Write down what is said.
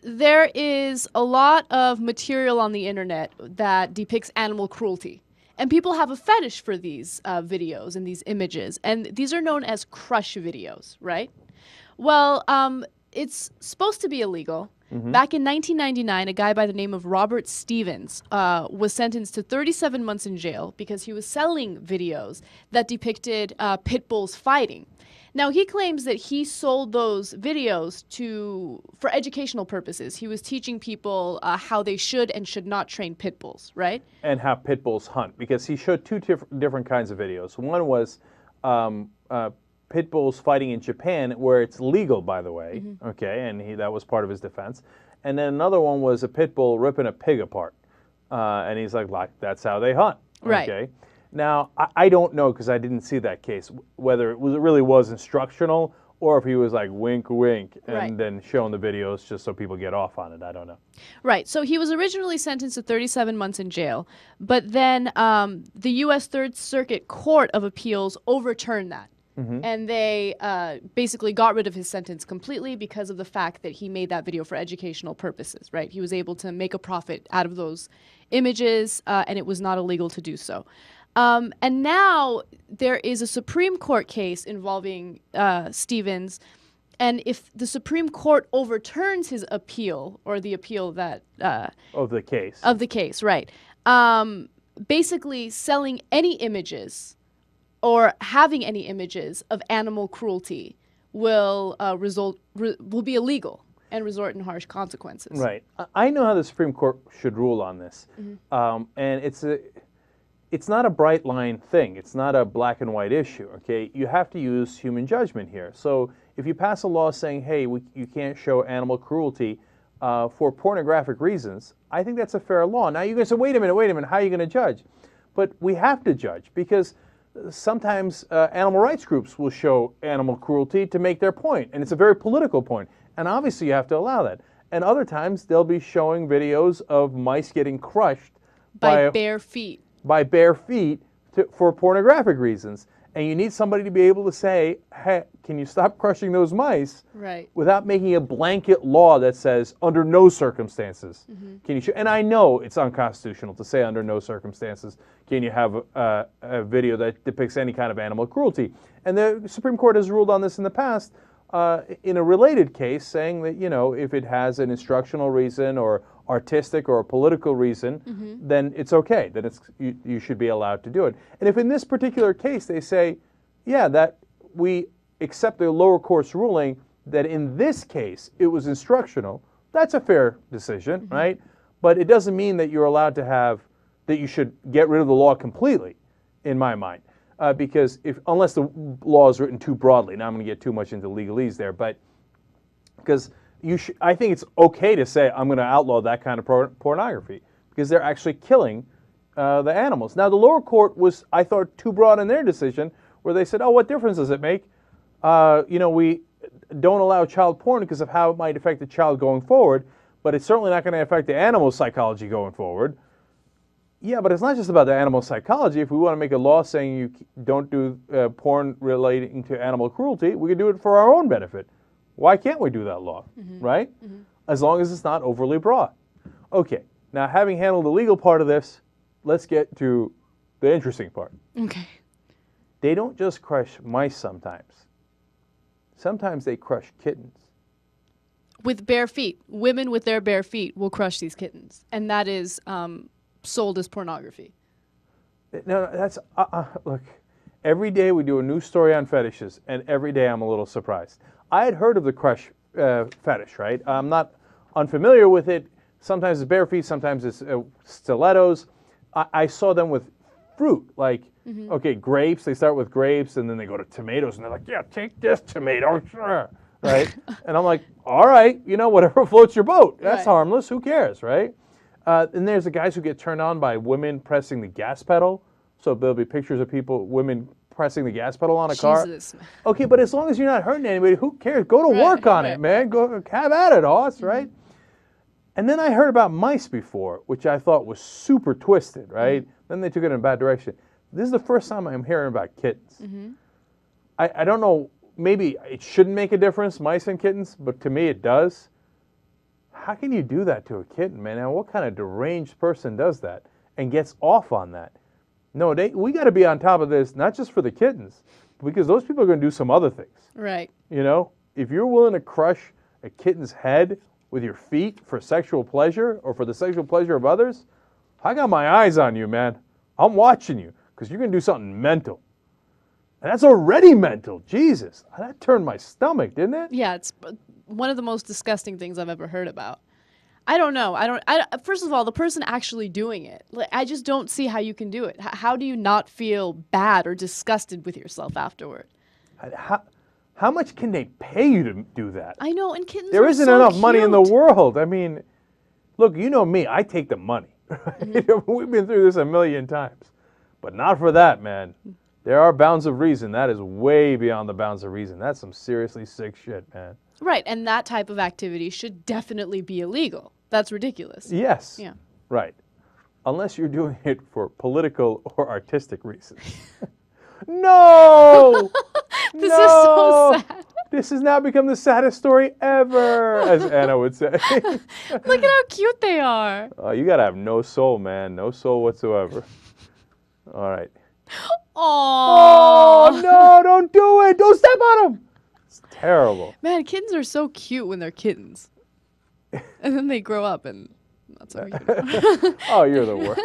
there is a lot of material on the internet that depicts animal cruelty. And people have a fetish for these videos and these images. And these are known as crush videos, right? Well, it's supposed to be illegal. Back in 1999, a guy by the name of Robert Stevens was sentenced to 37 months in jail because he was selling videos that depicted pit bulls fighting. Now, he claims that he sold those videos for educational purposes. He was teaching people how they should and should not train pit bulls, right? And how pit bulls hunt, because he showed two different kinds of videos. One was pit bulls fighting in Japan, where it's legal, by the way, okay, and that was part of his defense. And then another one was a pit bull ripping a pig apart, and he's like, that's how they hunt, right? Okay. Now, I don't know, because I didn't see that case, whether it really was instructional or if he was like wink, wink, and then showing the videos just so people get off on it. I don't know. Right. So he was originally sentenced to 37 months in jail, but then the U.S. Third Circuit Court of Appeals overturned that. And they basically got rid of his sentence completely because of the fact that he made that video for educational purposes, right? He was able to make a profit out of those images, and it was not illegal to do so. And now there is a Supreme Court case involving Stevens, and if the Supreme Court overturns his appeal, or the appeal that... of the case. Of the case, right. Basically selling any images or having any images of animal cruelty will be illegal and result in harsh consequences. Right. I know how the Supreme Court should rule on this, and it's not a bright line thing. It's not a black and white issue. Okay, you have to use human judgment here. So if you pass a law saying, "Hey, you can't show animal cruelty for pornographic reasons," I think that's a fair law. Now you're going to say, "Wait a minute. How are you going to judge?" But we have to judge, because sometimes animal rights groups will show animal cruelty to make their point, and it's a very political point, and obviously you have to allow that. And other times they'll be showing videos of mice getting crushed by bare feet. By bare feet for pornographic reasons. And you need somebody to be able to say, "Hey, can you stop crushing those mice?" Right. Without making a blanket law that says, under no circumstances can you show. And I know it's unconstitutional to say under no circumstances can you have a video that depicts any kind of animal cruelty. And the Supreme Court has ruled on this in the past in a related case, saying that, if it has an instructional reason or artistic or a political reason, then it's okay, that you should be allowed to do it. And if in this particular case they say, yeah, that we accept the lower court's ruling that in this case it was instructional, that's a fair decision, right? But it doesn't mean that you're allowed to that you should get rid of the law completely, in my mind. Because unless the law is written too broadly, now I'm going to get too much into legalese there, but because I think it's okay to say I'm going to outlaw that kind of pornography, because they're actually killing the animals. Now, the lower court was, I thought, too broad in their decision, where they said, "Oh, what difference does it make? We don't allow child porn because of how it might affect the child going forward, but it's certainly not going to affect the animal's psychology going forward." Yeah, but it's not just about the animal psychology. If we want to make a law saying you don't do porn relating to animal cruelty, we can do it for our own benefit. Why can't we do that law, right? As long as it's not overly broad. Okay, now having handled the legal part of this, let's get to the interesting part. Okay. They don't just crush mice sometimes. Sometimes they crush kittens. With bare feet. Women with their bare feet will crush these kittens. And that is sold as pornography. No, that's, look, every day we do a new story on fetishes, and every day I'm a little surprised. I had heard of the crush fetish, right? I'm not unfamiliar with it. Sometimes it's bare feet, sometimes it's stilettos. I saw them with fruit, like, okay, grapes. They start with grapes, and then they go to tomatoes, and they're like, "Yeah, take this tomato, sure." Right? And I'm like, all right, whatever floats your boat. That's harmless. Who cares, right? And there's the guys who get turned on by women pressing the gas pedal. So there'll be pictures of women pressing the gas pedal on a car. Okay, but as long as you're not hurting anybody, who cares? Go to work on it, man. Go have at it, Hoss, right? And then I heard about mice before, which I thought was super twisted, right? Then they took it in a bad direction. This is the first time I'm hearing about kittens. I don't know, maybe it shouldn't make a difference, mice and kittens, but to me it does. How can you do that to a kitten, man? And what kind of deranged person does that and gets off on that? No, we got to be on top of this, not just for the kittens, because those people are going to do some other things. Right. You know, if you're willing to crush a kitten's head with your feet for sexual pleasure or for the sexual pleasure of others, I got my eyes on you, man. I'm watching you because you're going to do something mental. And that's already mental. Jesus, that turned my stomach, didn't it? Yeah, it's one of the most disgusting things I've ever heard about. I don't know. First of all, the person actually doing it, I just don't see how you can do it. How do you not feel bad or disgusted with yourself afterward? How much can they pay you to do that? I know, and kittens There are isn't so enough cute. money in the world. I mean, look, you know me. I take the money. We've been through this a million times. But not for that, man. There are bounds of reason. That is way beyond the bounds of reason. That's some seriously sick shit, man. Right, and that type of activity should definitely be illegal. That's ridiculous. Yes. Yeah. Right. Unless you're doing it for political or artistic reasons. No! This is so sad. This has now become the saddest story ever, as Anna would say. Look at how cute they are. You gotta have no soul, man. No soul whatsoever. All right. Aww. Oh, no, don't do it. Don't step on them. It's terrible. Man, kittens are so cute when they're kittens. And then they grow up and that's how you know. Oh, you're the worst.